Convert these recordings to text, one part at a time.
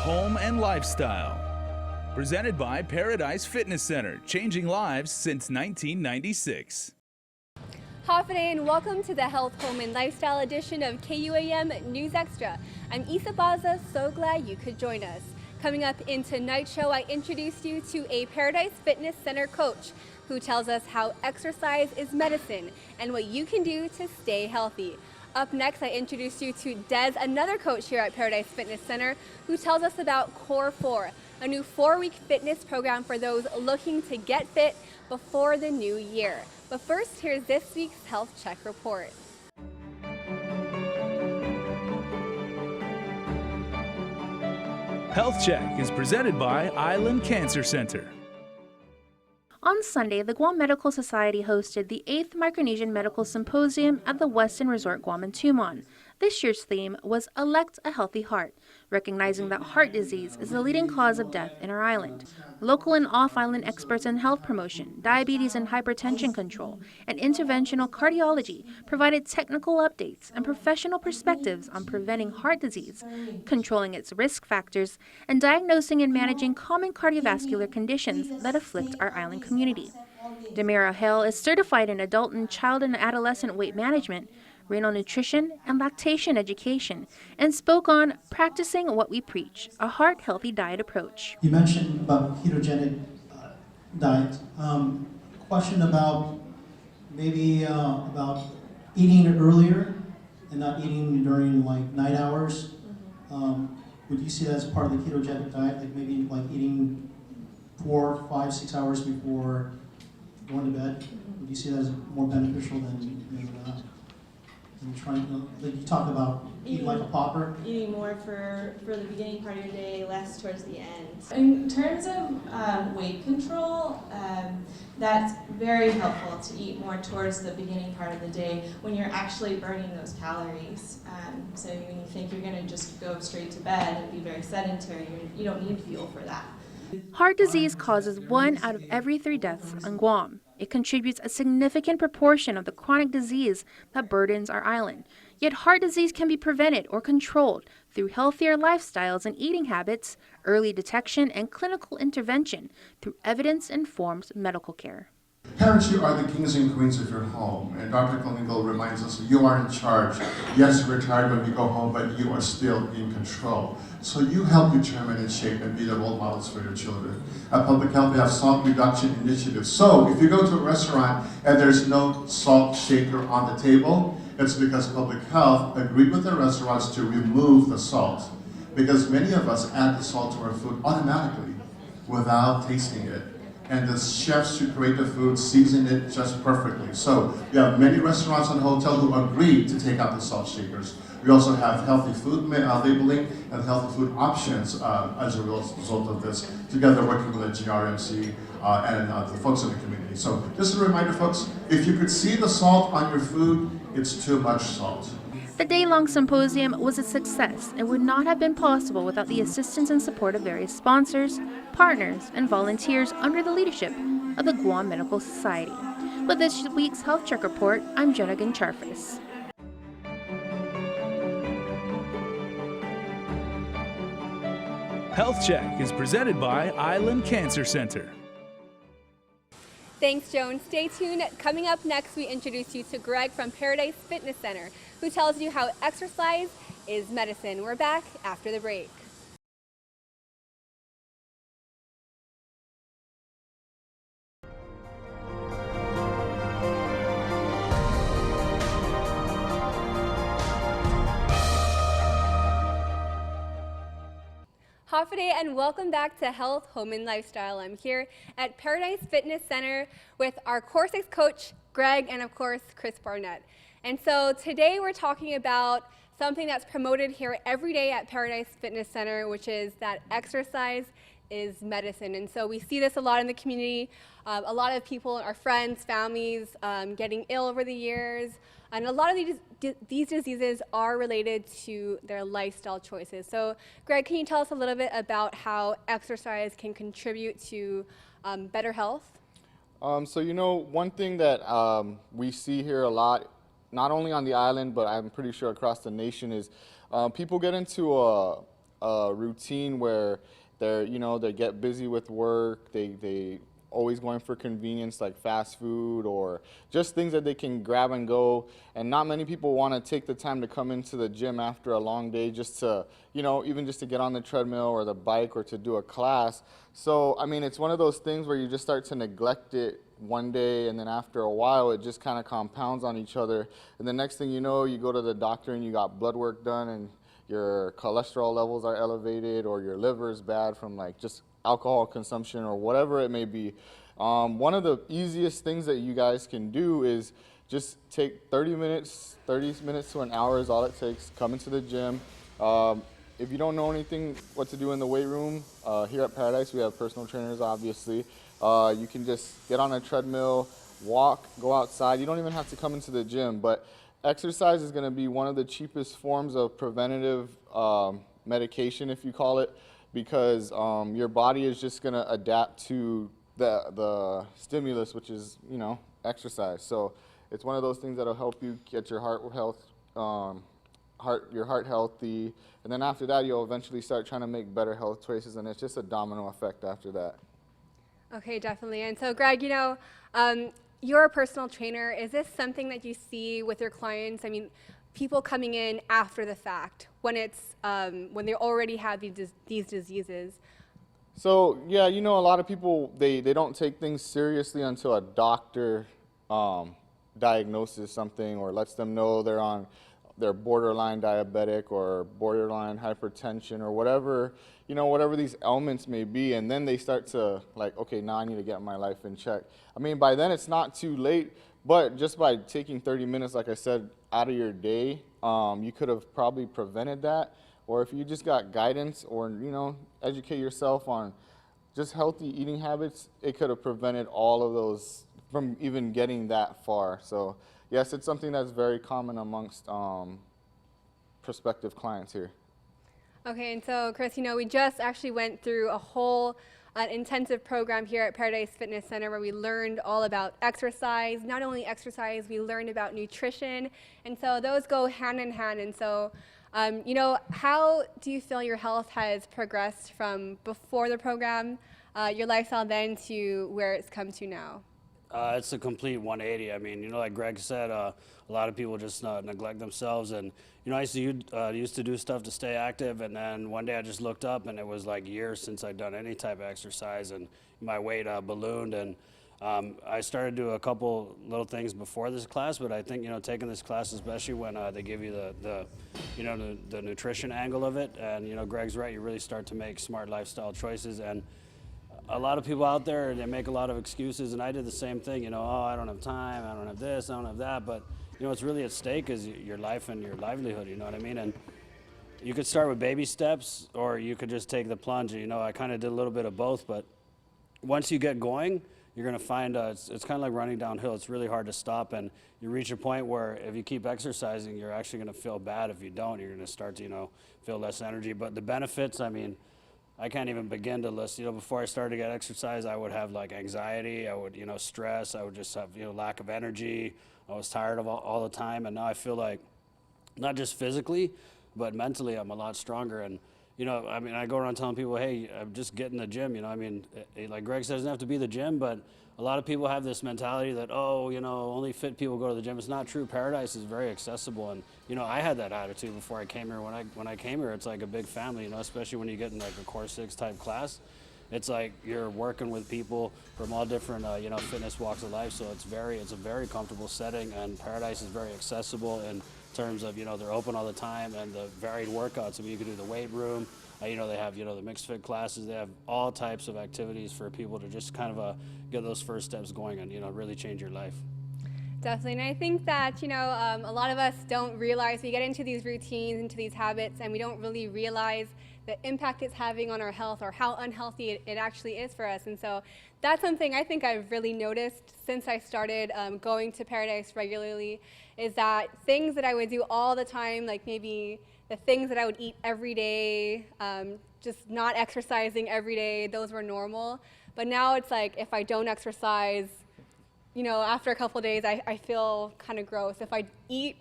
home, and lifestyle. Presented by Paradise Fitness Center, changing lives since 1996. Hafa and welcome to the Health, Home, and Lifestyle edition of KUAM News Extra. I'm Isa Baza, so glad you could join us. Coming up in tonight's show, I introduced you to a Paradise Fitness Center coach who tells us how exercise is medicine and what you can do to stay healthy. Up next, I introduced you to Des, another coach here at Paradise Fitness Center, who tells us about Core 4, a new 4-week fitness program for those looking to get fit before the new year. But first, here's this week's Health Check Report. Health Check is presented by Island Cancer Center. On Sunday, the Guam Medical Society hosted the 8th Micronesian Medical Symposium at the Westin Resort Guam in Tumon. This year's theme was Elect a Healthy Heart, recognizing that heart disease is the leading cause of death in our island. Local and off-island experts in health promotion, diabetes and hypertension control, and interventional cardiology provided technical updates and professional perspectives on preventing heart disease, controlling its risk factors, and diagnosing and managing common cardiovascular conditions that afflict our island community. Demira Hale is certified in adult and child and adolescent weight management, renal nutrition, and lactation education, and spoke on practicing what we preach, a heart-healthy diet approach. You mentioned about ketogenic diet. Question about maybe about eating earlier and not eating during like night hours. Would you see that as part of the ketogenic diet, like maybe like eating 4, 5, 6 hours before going to bed? Would you see that as more beneficial than trying to, like you talk about eating like a pauper? Eating more for the beginning part of your day, less towards the end. In terms of weight control, that's very helpful to eat more towards the beginning part of the day when you're actually burning those calories. So when you think you're going to just go straight to bed and be very sedentary, you don't need fuel for that. Heart disease causes 1 out of every 3 deaths on Guam. It contributes a significant proportion of the chronic disease that burdens our island. Yet heart disease can be prevented or controlled through healthier lifestyles and eating habits, early detection, and clinical intervention through evidence-informed medical care. Parents, you are the kings and queens of your home, and Dr. Klingle reminds us you are in charge. Yes, we're tired when we go home, but you are still in control. So you help determine and shape and be the role models for your children. At Public Health, we have salt reduction initiatives. So if you go to a restaurant and there's no salt shaker on the table, it's because Public Health agreed with the restaurants to remove the salt. Because many of us add the salt to our food automatically without tasting it. And the chefs who create the food season it just perfectly. So we have many restaurants and hotels who agreed to take out the salt shakers. We also have healthy food labeling and healthy food options as a result of this, together working with the GRMC and the folks in the community. So just a reminder, folks, if you could see the salt on your food, it's too much salt. The day-long symposium was a success and would not have been possible without the assistance and support of various sponsors, partners, and volunteers under the leadership of the Guam Medical Society. With this week's Health Check Report, I'm Jenna Gancharfis. Health Check is presented by Island Cancer Center. Thanks, Joan. Stay tuned. Coming up next, we introduce you to Greg from Paradise Fitness Center, who tells you how exercise is medicine. We're back after the break. Hafa and welcome back to Health, Home, and Lifestyle. I'm here at Paradise Fitness Center with our Core 6 coach, Greg, and of course, Chris Barnett. And so today we're talking about something that's promoted here every day at Paradise Fitness Center, which is that exercise is medicine. And so we see this a lot in the community. A lot of people, our friends, families, getting ill over the years. And a lot of these diseases are related to their lifestyle choices. So Greg, can you tell us a little bit about how exercise can contribute to better health? So you know, one thing that we see here a lot, not only on the island, but I'm pretty sure across the nation, is people get into a routine where they get busy with work, they always going for convenience like fast food or just things that they can grab and go, and not many people want to take the time to come into the gym after a long day just to, even just to get on the treadmill or the bike or to do a class. So I mean, it's one of those things where you just start to neglect it one day, and then after a while it just kind of compounds on each other, and the next thing you know, you go to the doctor and you got blood work done and your cholesterol levels are elevated, or your liver is bad from like just alcohol consumption or whatever it may be. One of the easiest things that you guys can do is just take 30 minutes to an hour is all it takes. Come into the gym. If you don't know anything what to do in the weight room, here at Paradise we have personal trainers, obviously. You can just get on a treadmill, walk, go outside. You don't even have to come into the gym, but exercise is going to be one of the cheapest forms of preventative medication, if you call it, because your body is just going to adapt to the stimulus, which is, exercise. So it's one of those things that'll help you get your heart healthy, and then after that you'll eventually start trying to make better health choices, and it's just a domino effect after that. Okay, definitely. And so, Greg, you're a personal trainer. Is this something that you see with your clients? I mean, people coming in after the fact, when it's when they already have these diseases. So yeah, a lot of people they don't take things seriously until a doctor diagnoses something or lets them know they're borderline diabetic or borderline hypertension or whatever these ailments may be, and then they start to like, okay, now I need to get my life in check. I mean, by then it's not too late, but just by taking 30 minutes, like I said, out of your day, you could have probably prevented that. Or if you just got guidance or, educate yourself on just healthy eating habits, it could have prevented all of those from even getting that far. So yes, it's something that's very common amongst prospective clients here. Okay, and so Chris, we just actually went through a whole intensive program here at Paradise Fitness Center where we learned all about exercise. Not only exercise, we learned about nutrition, and so those go hand in hand. And so, how do you feel your health has progressed from before the program, your lifestyle then, to where it's come to now? It's a complete 180. I mean, like Greg said, a lot of people just neglect themselves. And, I used to do stuff to stay active. And then one day I just looked up and it was like years since I'd done any type of exercise, and my weight ballooned. And I started to do a couple little things before this class, but I think, taking this class, especially when they give you the nutrition angle of it. And, Greg's right, you really start to make smart lifestyle choices. And a lot of people out there, they make a lot of excuses, and I did the same thing, oh, I don't have time, I don't have this, I don't have that, but, what's really at stake is your life and your livelihood, you know what I mean? And you could start with baby steps, or you could just take the plunge. I kind of did a little bit of both, but once you get going, you're going to find it's kind of like running downhill. It's really hard to stop, and you reach a point where if you keep exercising, you're actually going to feel bad. If you don't, you're going to start to, feel less energy. But the benefits, I mean, I can't even begin to list. Before I started to get exercise, I would have like anxiety, I would, stress, I would just have, lack of energy. I was tired of all the time, and now I feel like, not just physically, but mentally, I'm a lot stronger. And, I go around telling people, hey, I'm just get in the gym, like Greg said, it doesn't have to be the gym, but a lot of people have this mentality that, only fit people go to the gym. It's not true. Paradise is very accessible, and, I had that attitude before I came here. When I came here, it's like a big family, especially when you get in like a Core 6 type class. It's like you're working with people from all different, fitness walks of life. So it's a very comfortable setting, and Paradise is very accessible in terms of, they're open all the time, and the varied workouts. I mean, you can do the weight room. They have, the mixed fit classes. They have all types of activities for people to just kind of get those first steps going and, really change your life. Definitely, and I think that, a lot of us don't realize, we get into these routines, into these habits, and we don't really realize the impact it's having on our health, or how unhealthy it actually is for us. And so that's something I think I've really noticed since I started going to Paradise regularly, is that things that I would do all the time, like maybe the things that I would eat every day, just not exercising every day, those were normal. But now it's like, if I don't exercise, after a couple of days, I feel kind of gross. If I eat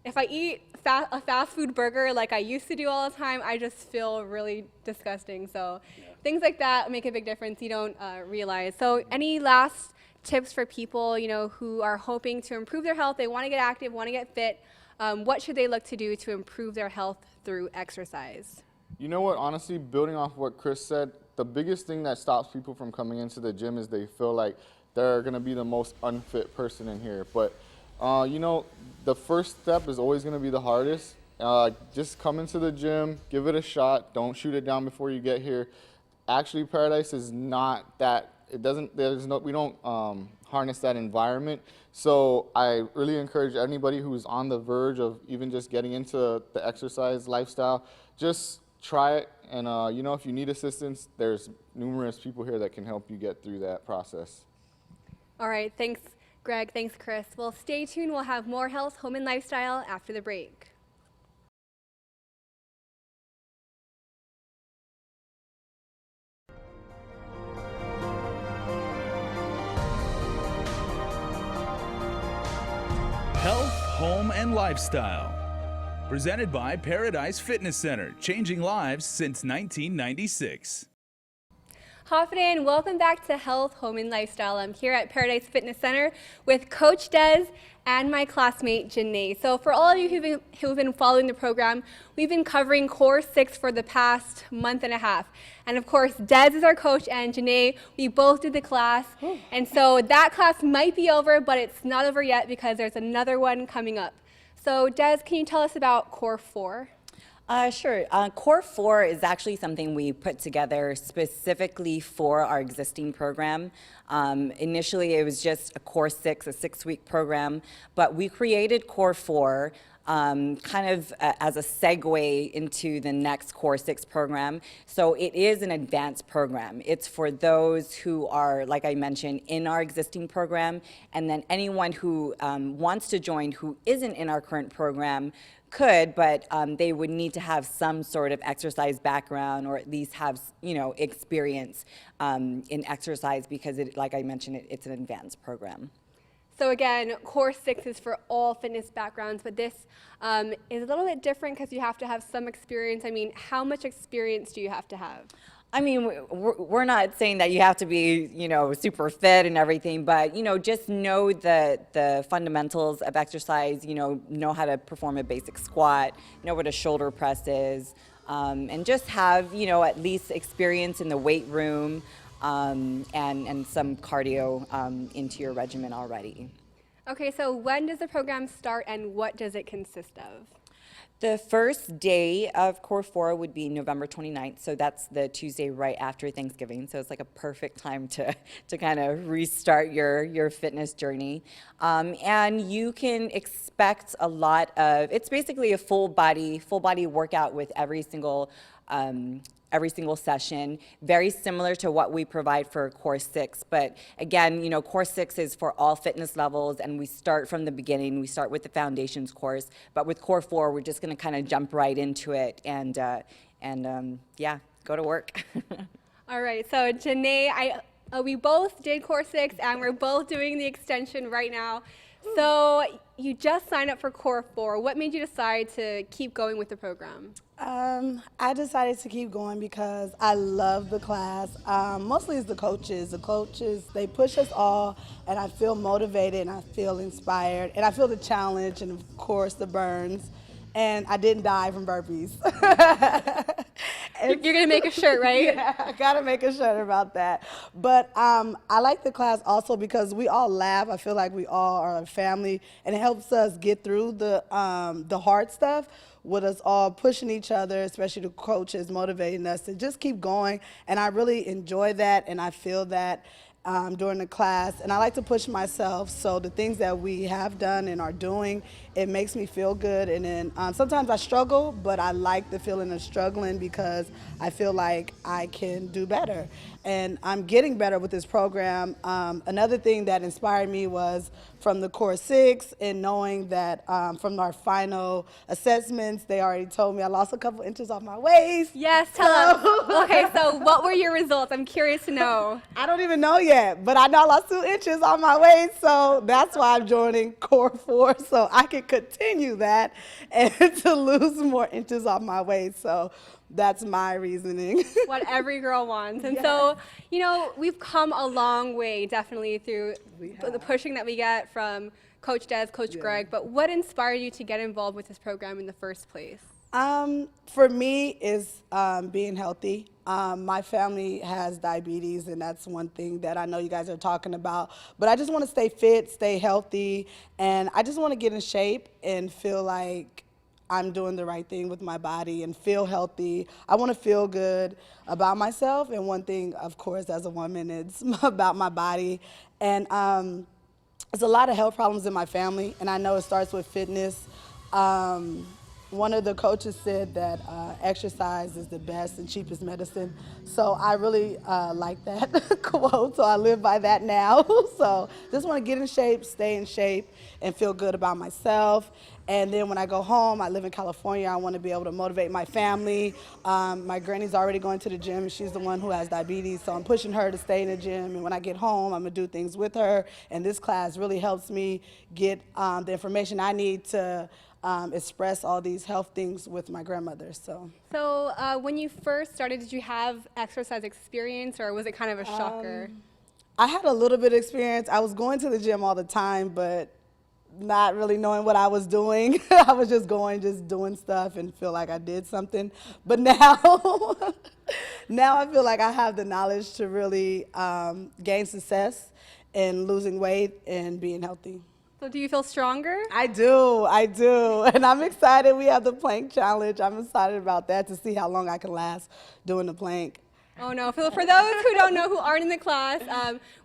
if I eat a fast food burger like I used to do all the time, I just feel really disgusting. So things like that make a big difference. You don't realize. So any last tips for people, who are hoping to improve their health? They want to get active, want to get fit. What should they look to do to improve their health through exercise? You know what, honestly, building off what Chris said, the biggest thing that stops people from coming into the gym is they feel like they're going to be the most unfit person in here. But, the first step is always going to be the hardest. Just come into the gym, give it a shot. Don't shoot it down before you get here. Actually, Paradise is not that, we don't harness that environment. So I really encourage anybody who's on the verge of even just getting into the exercise lifestyle, just try it. And, if you need assistance, there's numerous people here that can help you get through that process. All right, thanks, Greg. Thanks, Chris. Well, stay tuned. We'll have more health, home, and lifestyle after the break. Health, home, and lifestyle. Presented by Paradise Fitness Center, changing lives since 1996. Hafiden, welcome back to Health, Home, and Lifestyle. I'm here at Paradise Fitness Center with Coach Des and my classmate, Janae. So for all of you who've been following the program, we've been covering Core 6 for the past month and a half. And of course, Des is our coach, and Janae, we both did the class. And so that class might be over, but it's not over yet because there's another one coming up. So Des, can you tell us about Core 4? Sure. Core 4 is actually something we put together specifically for our existing program. Initially, it was just a Core 6, a 6-week program, but we created Core 4 kind of as a segue into the next Core 6 program. So it is an advanced program. It's for those who are, like I mentioned, in our existing program, and then anyone who wants to join who isn't in our current program could, but they would need to have some sort of exercise background, or at least have, experience in exercise, because like I mentioned, it's an advanced program. So again, Core 6 is for all fitness backgrounds, but this is a little bit different because you have to have some experience. I mean, how much experience do you have to have? I mean, we're not saying that you have to be, super fit and everything, but, just know the fundamentals of exercise, know how to perform a basic squat, know what a shoulder press is, and just have, at least experience in the weight room, and some cardio into your regimen already. Okay, so when does the program start and what does it consist of? The first day of Core 4 would be November 29th, so that's the Tuesday right after Thanksgiving, so it's like a perfect time to kind of restart your fitness journey. And you can expect a lot of, it's basically a full body workout with every single session, very similar to what we provide for Core 6. But again, Core 6 is for all fitness levels, and we start from the beginning. We start with the foundations course, but with Core 4, we're just gonna kind of jump right into it and yeah, go to work. All right, so Janae, we both did Core 6 and we're both doing the extension right now. So you just signed up for Core 4. What made you decide to keep going with the program? I decided to keep going because I love the class. Mostly it's the coaches. The coaches, they push us all, and I feel motivated, and I feel inspired, and I feel the challenge, and of course the burns. And I didn't die from burpees. You're gonna make a shirt, right? Yeah, I gotta make a shirt about that. But I like the class also because we all laugh. I feel like we all are a family, and it helps us get through the hard stuff with us all pushing each other, especially the coaches motivating us to just keep going. And I really enjoy that, and I feel that during the class, and I like to push myself. So the things that we have done and are doing, it makes me feel good. And then sometimes I struggle, but I like the feeling of struggling because I feel like I can do better. And I'm getting better with this program. Another thing that inspired me was from the Core 6, and knowing that from our final assessments, they already told me I lost a couple inches off my waist. Yes, tell us. Okay, so what were your results? I'm curious to know. I don't even know yet. yet, but I know I lost 2 inches on my waist, so that's why I'm joining Core 4, so I can continue that and to lose more inches on my waist. So that's my reasoning. What every girl wants. And so, you know, we've come a long way definitely through the pushing that we get from Coach Des, Coach Greg, but what inspired you to get involved with this program in the first place? For me is being healthy. My family has diabetes, and that's one thing that I know you guys are talking about. But I just want to stay fit, stay healthy, and I just want to get in shape and feel like I'm doing the right thing with my body and feel healthy. I want to feel good about myself, and one thing, of course, as a woman, it's about my body. And there's a lot of health problems in my family, and I know it starts with fitness. One of the coaches said that exercise is the best and cheapest medicine. So I really like that quote, so I live by that now. So just want to get in shape, stay in shape, and feel good about myself. And then when I go home, I live in California, I want to be able to motivate my family. My granny's already going to the gym. She's the one who has diabetes, so I'm pushing her to stay in the gym. And when I get home, I'm going to do things with her. And this class really helps me get the information I need to express all these health things with my grandmother. So when you first started, did you have exercise experience, or was it kind of a shocker? I had a little bit of experience. I was going to the gym all the time, but not really knowing what I was doing. I was just doing stuff and feel like I did something. But now, now I feel like I have the knowledge to really gain success in losing weight and being healthy. So do you feel stronger? I do. And I'm excited. We have the plank challenge. I'm excited about that to see how long I can last doing the plank. Oh no, for those who don't know, who aren't in the class,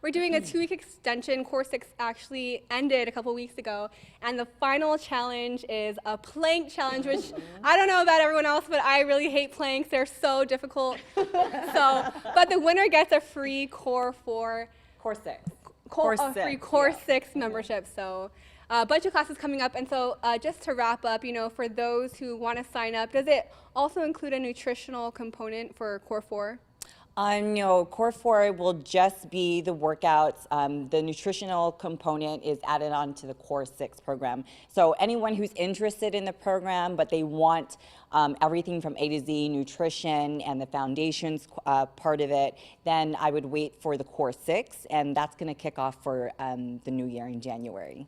we're doing a 2-week extension. Core 6 actually ended a couple weeks ago, and the final challenge is a plank challenge, which I don't know about everyone else, but I really hate planks. They're so difficult. But the winner gets a free Core 4. Core 6. Free Core 6 membership. So a bunch of classes coming up. And so just to wrap up, you know, for those who want to sign up, does it also include a nutritional component for Core 4? No, Core 4 will just be the workouts. The nutritional component is added on to the Core 6 program. So anyone who's interested in the program, but they want everything from A to Z, nutrition and the foundations part of it, then I would wait for the Core 6, and that's going to kick off for the new year in January.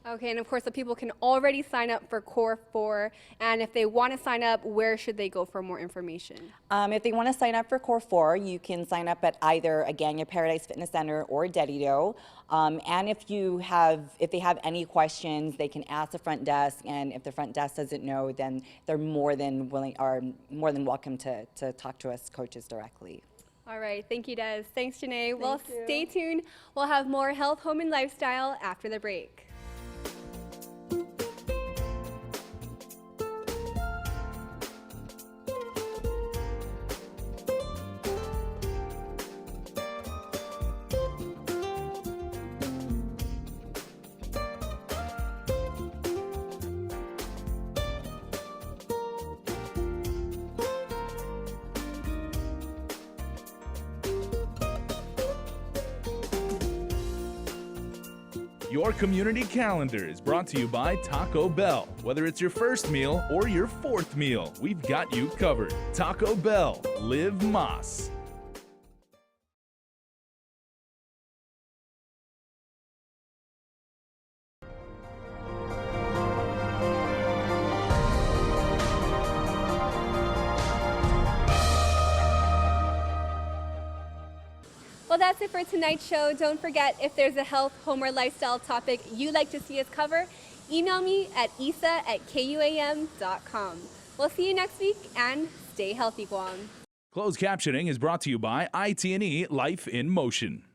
Okay, and of course the people can already sign up for Core 4, and if they want to sign up, where should they go for more information? If they want to sign up for Core 4, you can sign up at either, again, your Paradise Fitness Center or Dedido. And if they have any questions, they can ask the front desk, and if the front desk doesn't know, then they're more than welcome to talk to us coaches directly. All right, thank you, Des. Thanks, Janae. Well, stay tuned. We'll have more health, home, and lifestyle after the break. Your community calendar is brought to you by Taco Bell. Whether it's your first meal or your 4th meal, we've got you covered. Taco Bell, live Más. Well, that's it for tonight's show. Don't forget, if there's a health, home, or lifestyle topic you'd like to see us cover, email me at isa@kuam.com. We'll see you next week, and stay healthy, Guam. Closed captioning is brought to you by IT&E Life in Motion.